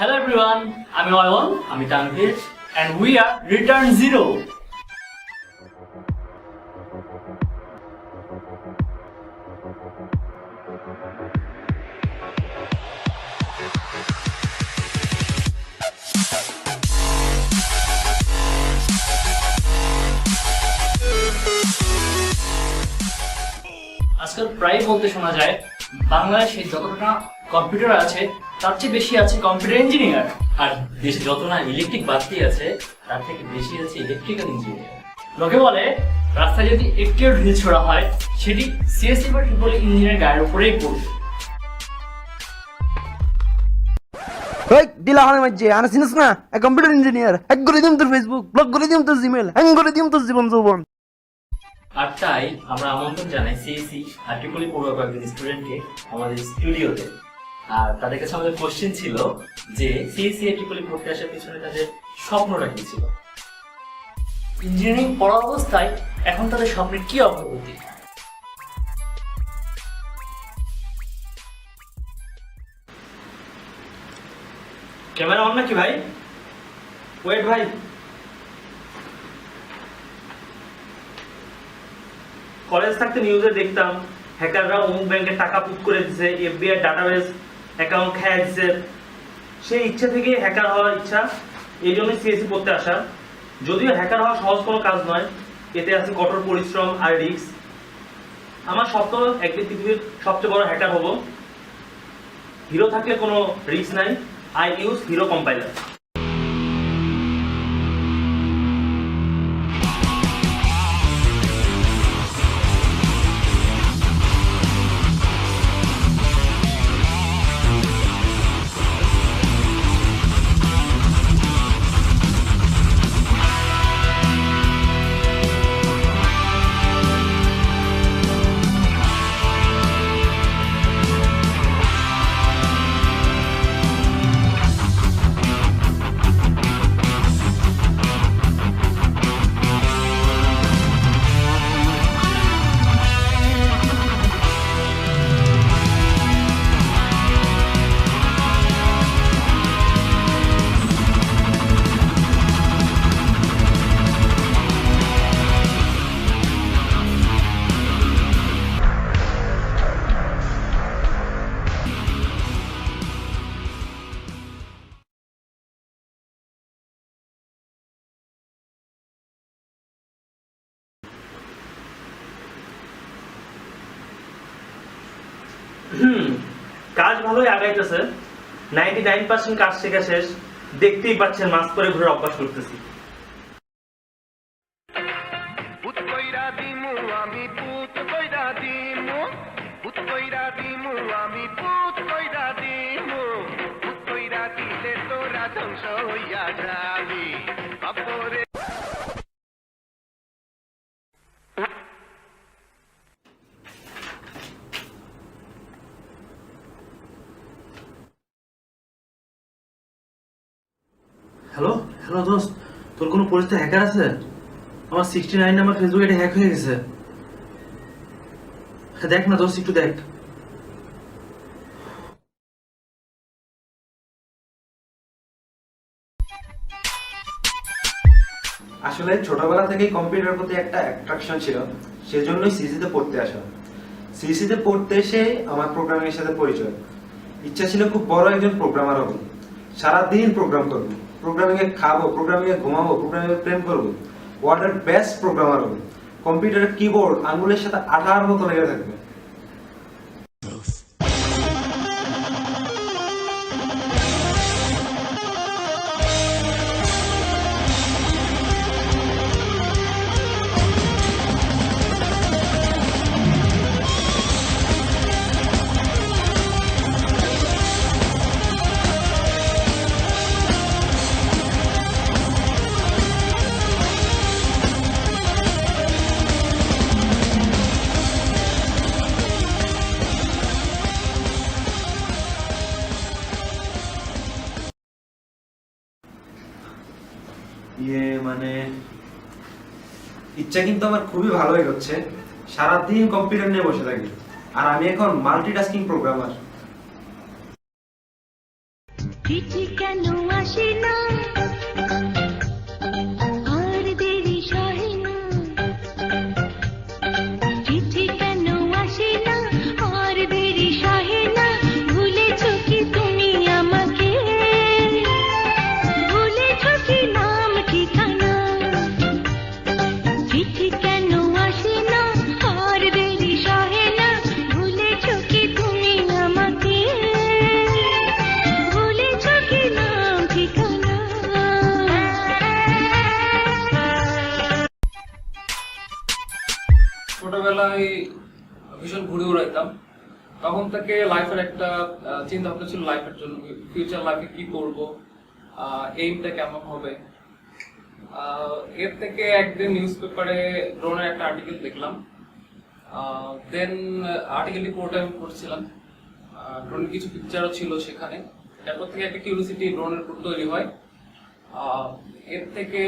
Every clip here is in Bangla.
Hello everyone, আমি অয়ন, আমি Tanvir and we are Return Zero. আজকাল প্রায় বলতে শোনা যায় বাংলাদেশে যতটা কম্পিউটার আছে তার চেয়ে বেশি আছে কম্পিউটার ইঞ্জিনিয়ার, আর দেশে যত না ইলেকট্রিক বাতি আছে তার থেকে বেশি আছে ইলেকট্রিক্যাল ইঞ্জিনিয়ার। লোকে বলে রাস্তায় যদি একটিও ঢিল ছোড়া হয় সেটি সিএসসি বা ট্রিপল ইঞ্জিনিয়ার গায়ের উপরেই পড়বে। ওই দিলা হলে মাঝে আনা চিনিস না কম্পিউটার ইঞ্জিনিয়ার হ্যাক করে দিম তোর ফেসবুক ব্লক করে দিম তোর জিমেল হ্যাং করে দিম তোর জীবন যৌবন। আর তাই আমরা আমন্ত্রণ জানাই সিএসসি আর ট্রিপল পড়ুয়া কয়েকজন স্টুডেন্টকে আমাদের স্টুডিওতে। আর তাদের কাছে আমাদের কোশ্চেন ছিল যে সিএসসি আর ট্রিপল পড়তে আসার পিছনে তাদের স্বপ্নটা কি ছিল, ইঞ্জিনিয়ারিং পড়া অবস্থায় এখন তাদের স্বপ্নের কি অগ্রগতি। ক্যামেরা অন নাকি ভাই? ওয়েট ভাই, কলেজ থাকতে নিউজে দেখতাম হ্যাকাররা অমুক ব্যাংকের টাকা পুট করে দিচ্ছে, এফবিআই ডাটাবেস অ্যাকাউন্ট খেয়ে দিচ্ছে। সেই ইচ্ছা থেকে হ্যাকার হওয়ার ইচ্ছা, এই জন্যই সিএসসি পড়তে আসা। যদিও হ্যাকার হওয়া সহজ কোনো কাজ নয়, এতে আছে কঠোর পরিশ্রম আর রিস্ক। আমার স্বপ্ন একদিন পৃথিবীর সবচেয়ে বড় হ্যাকার হব। হিরো থাকলে কোনো রিস্ক নাই, I use Hero compiler. কাজ ভালোই আগাইতেছে, 99% কাজ শেখা শেষ। দেখতেই পাচ্ছেন মাস্ক পরে ঘুরে অভ্যাস করতেছি। হ্যালো হ্যালো দোস্ত, তোর কোনো পরিচিত হ্যাকার আছে? আমার 69 নাম্বার ফেসবুক এটা হ্যাক হয়ে গেছে। দেখ না দোস্ত, একটু দেখ। আসলে ছোটবেলা থেকেই কম্পিউটারের প্রতি একটা অ্যাট্রাকশন ছিল, সেজন্যই সিসিতে পড়তে আসা। সিসিতে পড়তে এসে আমার প্রোগ্রামিং এর সাথে পরিচয়। ইচ্ছা ছিল খুব বড় একজন প্রোগ্রামার হব, সারাদিন প্রোগ্রাম করবো, প্রোগ্রামিং এ খাবো, প্রোগ্রামিং এ ঘুমাবো, প্রোগ্রামিং এ প্রেম করবো, ওয়ার্ল্ডের বেস্ট প্রোগ্রামার হব। কম্পিউটারের কিবোর্ড আঙ্গুলের সাথে আঠার মতো লেগে থাকবে। মানে ইচ্ছা কিন্তু আমার খুবই ভালো হয়ে যাচ্ছে, সারাদিন কম্পিউটার নিয়ে বসে থাকি, আর আমি এখন মাল্টিটাস্কিং প্রোগ্রামার। আসে না আর দেরি সহে না চিঠি কেন আসে না আর দেরি সহে না ভুলেছো কি তুমি আমাকে ভুলেছো কি নাম ঠিকানা চিঠি কেন আসে না আর দেরি সহে না ভুলেছো কি তুমি আমাকে ভুলেছো কি নাম ঠিকানা ছোটবেলায় ভীষণ ঘুরে উড়াইতাম। তখন থেকে লাইফের একটা চিন্তা ভাবনা ছিল লাইফের জন্য, ফিউচার লাইফে কি করব, এইমটা কেমন হবে। এর থেকে একদিন নিউজ পেপারে ড্রোনের একটা আর্টিকেল দেখলাম। দেন আর্টিকেলটি পুরোটা আমি পড়ছিলাম। ড্রোনের কিছু পিকচারও ছিল সেখানে। তারপর থেকে একটা কিউরিওসিটি ড্রোনের উপর তৈরি হয়। এর থেকে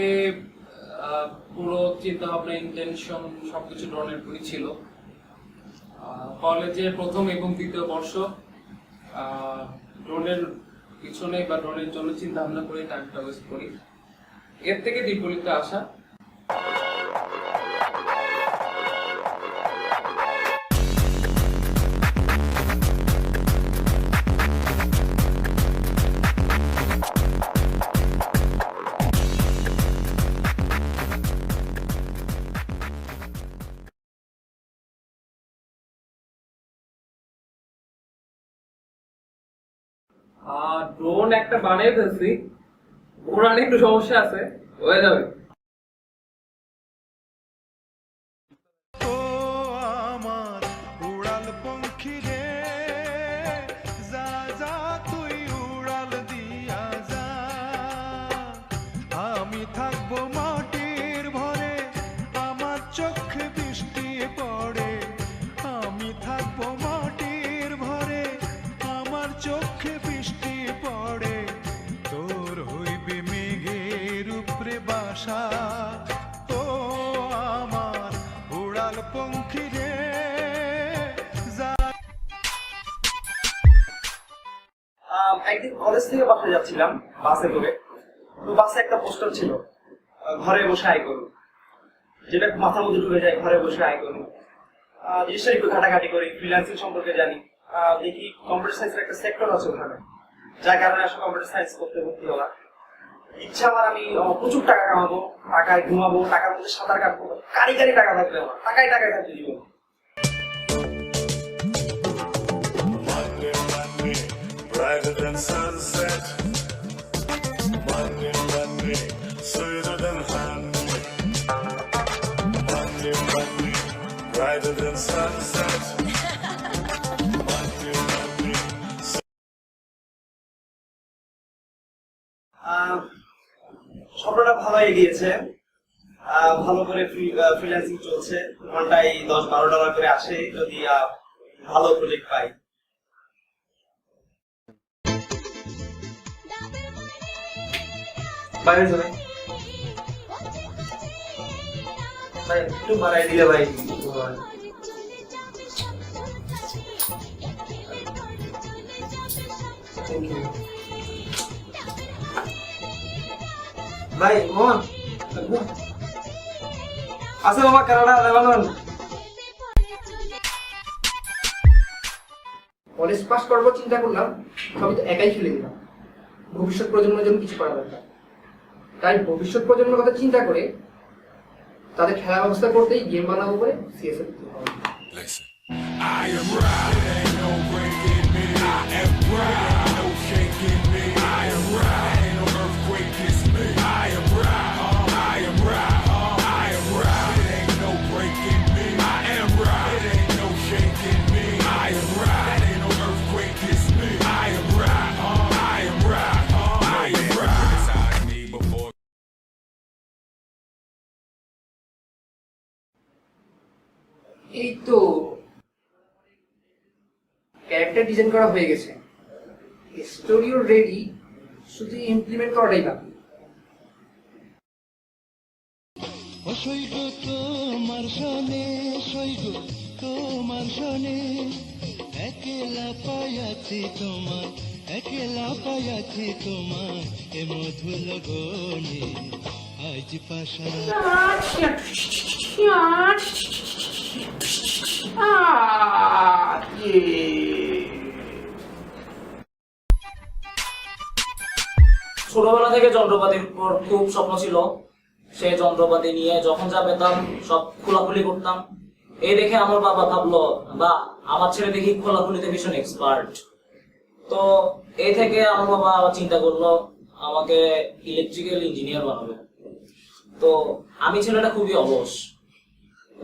পুরো চিন্তা ভাবনা, ইন্টেনশন সবকিছু ড্রোনের উপরই ছিল। কলেজের প্রথম এবং দ্বিতীয় বর্ষ ড্রোনের পিছনে বা ড্রোনের জন্য চিন্তা ভাবনা করে টাইমটা ওয়েস্ট করি। এর থেকে দীপলিতে আসা। ড্রোন একটা বানিয়ে ফেলছি, ওরান একটু সমস্যা আছে, হয়ে যাবে। ও আমার উড়াল পঙ্খী রে, যা যা তুই উড়াল দিয়া যা, আমি থাকবো মাটির ভরে, আমার চোখে বৃষ্টি পড়ে, আমি থাকবো মাটির ভরে, আমার চোখে বৃষ্টি পড়ে, তোর হইবে মেঘের উপরে বাসা, ও আমার উড়াল পঙ্খী রে, যা। একদিন কলেজ থেকে বাসায় যাচ্ছিলাম বাসে করে। তো বাসে একটা পোস্টার ছিল, ঘরে বসে আয় করুন, যেটা মাথার মধ্যে ঢুকে যায়, ঘরে বসে আয় করুন। জিনিসটা একটু ঘাটাঘাটি করি, ফ্রিল্যান্সিং সম্পর্কে জানি, দেখি কম্পিউটার সায়েন্সের একটা সেক্টর আছে ওখানে, যার কারণে আসলে কম্পিউটার সায়েন্স করতে ভর্তি হওয়া। ইচ্ছা আমার আমি প্রচুর টাকা কামাবো, টাকায় ঘুমাবো, টাকার মধ্যে সাঁতার কাটবো, কারি কারি টাকা থাকবে আমার, টাকায় টাকায় থাকবে জীবন। Brighter than sunset, Monday, Monday, sweeter than honey, Monday, Monday, brighter than sunset, Monday, Monday. স্বপ্নটা ভালো এগিয়েছে, ভালো করে ফ্রিল্যান্সিং চলছে, ঘন্টায় $10-12 করে আসে যদি ভালো প্রজেক্ট পাই। বাইরে যাবে ভাই, একটু বাড়াই দিলে ভাই। ভাই মোহন আছে মামা, কানাডা, লেবানন। কলেজ পাস করবো চিন্তা করলাম, সবই তো একাই ফেলে দিলাম। ভবিষ্যৎ প্রজন্মের জন্য কিছু করা দরকার। তাই ভবিষ্যৎ প্রজন্মের কথা চিন্তা করে তাদের খেলা ব্যবস্থা করতেই গেম বানাবো বলে সিএসএ করতে হবে। Listen, I am right, ain't no breaking me. I am right, ain't no shaking me. I am right, ain't no earthquake kiss me. I am right, I am right, I am right. It ain't no breaking me. I am right, it ain't no shaking me. I am right, ain't no earthquake kiss me. I am right, I am right, I am right. Criticize me before. এই তো ক্যারেক্টার ডিজাইন করা হয়ে গেছে, স্টোরিও রেডি, শুধু ইমপ্লিমেন্ট করাটাই বাকি। সৈগ তোমার শোনে, সৈগ তোমার শোনে, একলা পাইয়াছি তোমার একলা পাইয়াছি তোমার এ মধু লগনে আজ পাশা ছোটবেলা থেকে যন্ত্রপাতির উপর খুব স্বপ্ন ছিল। সেই যন্ত্রপাতি নিয়ে যখন যা পেতাম সব খোলাখুলি করতাম। এই দেখে আমার বাবা ভাবলো, বা আমার ছেলে দেখি খোলাখুলিতে ভীষণ এক্সপার্ট। তো এই থেকে আমার বাবা চিন্তা করলো আমাকে ইলেকট্রিক্যাল ইঞ্জিনিয়ার বানাবে। তো আমি ছেলেটা খুবই অলস,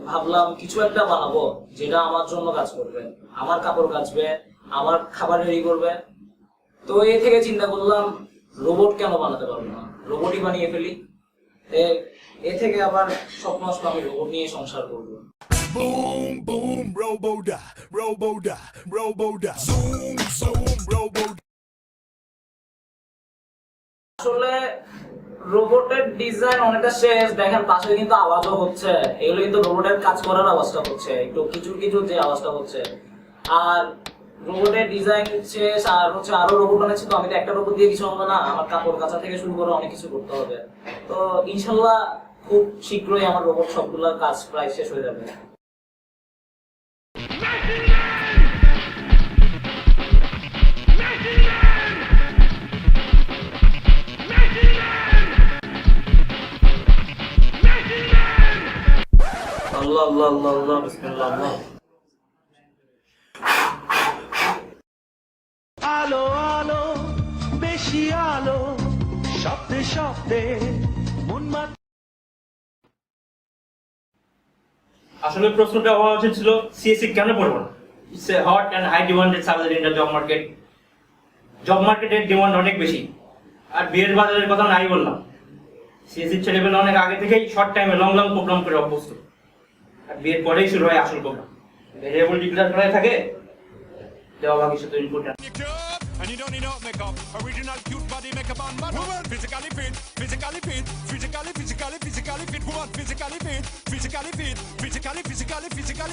ভাবলাম কিছু একটা বানাবো যেটা আমার জন্য কাজ করবে, আমার কাপড় কাচবে, আমার খাবার রেডি করবে। তো এই থেকে চিন্তা করলাম রোবট কেন বানাতে পারবো না, রোবটই বানিয়ে ফেলি। এ থেকে আবার স্বপ্ন আসলো আমি রোবট নিয়ে সংসার করবো। Boom, boom, robo-da, robo-da, robo-da. Zoom, zoom, robo-da. আসলে রোবটের ডিজাইন অনেকটা শেষ, দেখেন পাশে কিন্তু আওয়াজও হচ্ছে। এগুলো কিন্তু রোবটের কাজ করার আওয়াজটা হচ্ছে, একটু কিছু কিছু যে আওয়াজটা হচ্ছে। আর রোবটের ডিজাইন শেষ, আর হচ্ছে আরো রোবট বানাচ্ছি। তো আমি তো একটা রোবট দিয়ে কিছু হবে না, আমার কাপড় কাচা থেকে শুরু করে অনেক কিছু করতে হবে। তো ইনশাল্লাহ খুব শীঘ্রই আমার রোবট সবগুলোর কাজ প্রায় শেষ হয়ে যাবে। আল্লাহ আল্লাহ আল্লাহ আল্লাহ বিসমিল্লাহ আল্লাহ। আলো আলো বেশি আলো শব্দে শব্দে মন মাত আসলে প্রশ্নটা হওয়া উচিত ছিল সিএসসি কেন পড়বো না। It's a hot and high demanded subject in the job market. Job মার্কেটের ডিমান্ড অনেক বেশি, আর বিয়ের বাজারের কথা নাই বললাম। সিএসসি ছেলেবেলা অনেক আগে থেকেই শর্ট টাইমে লং লং প্রোগ্রাম করে অভ্যস্ত, আর বিয়ের পরেই শুরু হয় আসল প্রোগ্রাম। ভেরিয়েবল ডিক্লেয়ার করা থাকে, দেওয়া বাকি শুধু input. And you don't need no makeup. Original cute body makeup on man. Woman physically fit, physically fit, physically fit. Woman physically fit, physically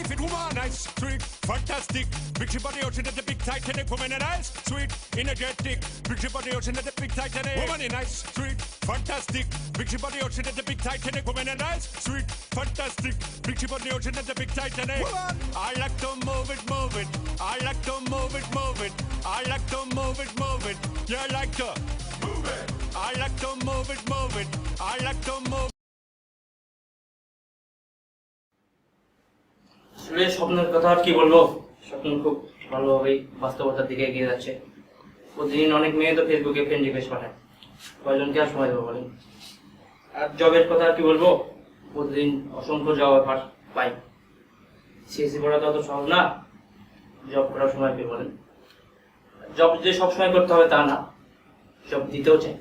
fit. Woman nice, sweet, fantastic. Big body ocean at the big Titanic. Woman nice, sweet, energetic. Big body ocean at the big Titanic. Woman nice, sweet, fantastic. Big body ocean at the big Titanic. Woman nice, sweet, fantastic. Big body ocean at the big Titanic. Woman, I like to move it, move it. I like to move it, move it. I like to move it, move it. Yeah, I like to move it. I like to move it, move it. I like to move. আসলে স্বপ্নের কথা আর কি বলবো, স্বপ্ন খুব ভালোভাবেই বাস্তবতার দিকে এগিয়ে যাচ্ছে। প্রতিদিন অনেক মেয়ে তো ফেসবুকে ফ্রেন্ড রিকোয়েস্ট পাঠায়, কয়জনকে আর সময় দেবো বলেন। আর জবের কথা আর কি বলবো, প্রতিদিন অসংখ্য জব অফার পাই। সিএসসি পড়া তো অত সহজ না, জব করার সময় পেয়ে বলেন। জব যে সবসময় করতে হবে তা না, জব দিতেও চাই।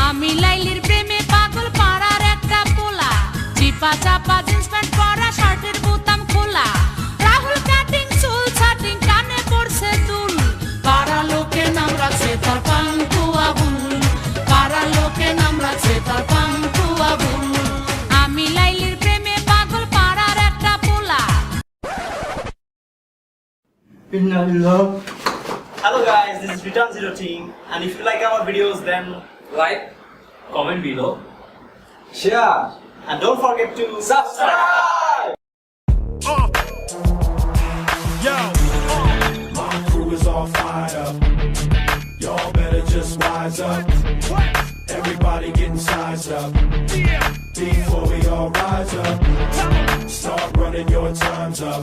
আমি লাইলির প্রেমে পাগল, পাড়ার একটা পোলা, চিপা চাপা জিন্স প্যান্ট পরা, শার্টের বোতাম খোলা, রাহুল কাটিং চুল ছাটিং, কানে পড়ছে দুল, পাড়া লোকে নাম রাখছে তার পাঙ্কু আবুল, পাড়া লোকে নাম রাখছে তার পাঙ্কু আবুল। আমি লাইলির প্রেমে পাগল, পাড়ার একটা পোলা। Hello guys, this is Return Zero Team, and if you like our videos, then Like, comment below share and don't forget to subscribe. Yo, my crew is all fired up. Y'all better just wise up. Everybody getting sized up. Before we all rise up, start running your times up.